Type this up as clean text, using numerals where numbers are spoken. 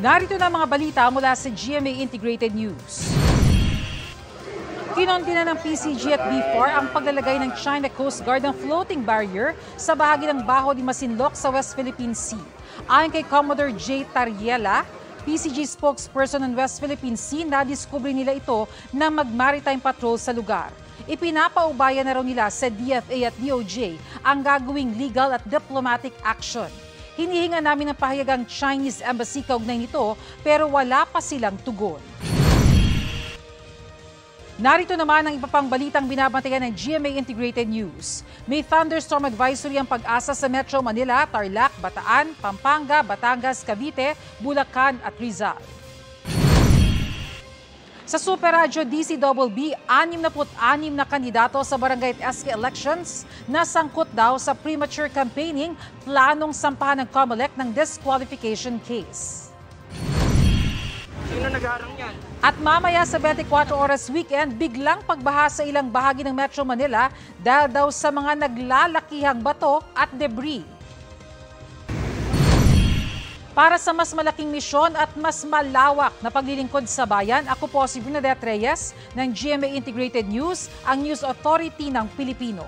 Narito na mga balita mula sa GMA Integrated News. Kinondena ng PCG at BFAR ang paglalagay ng China Coast Guard ng floating barrier sa bahagi ng Baho de Masinloc sa West Philippine Sea. Ayon kay Commodore J. Tariela, PCG spokesperson ng West Philippine Sea, nadiskubre nila ito na mag-maritime patrol sa lugar. Ipinapaubaya na raw nila sa DFA at DOJ ang gagawing legal at diplomatic action. Hinihinga namin ng pahayag ang Chinese Embassy kaugnay nito pero wala pa silang tugon. Narito naman ang iba pang balitang binabantayan ng GMA Integrated News. May thunderstorm advisory ang Pag-asa sa Metro Manila, Tarlac, Bataan, Pampanga, Batangas, Cavite, Bulacan at Rizal. Sa Super Radio DCBB, 66 na kandidato sa barangay at SK elections na sangkot daw sa premature campaigning, planong sampahan ng COMELEC ng disqualification case. Sino nag-aarang yan? At mamaya sa 24 oras weekend, biglang pagbaha sa ilang bahagi ng Metro Manila dahil daw sa mga naglalakihang bato at debris. Para sa mas malaking misyon at mas malawak na paglilingkod sa bayan, ako po si Bernadette Reyes ng GMA Integrated News, ang News Authority ng Pilipino.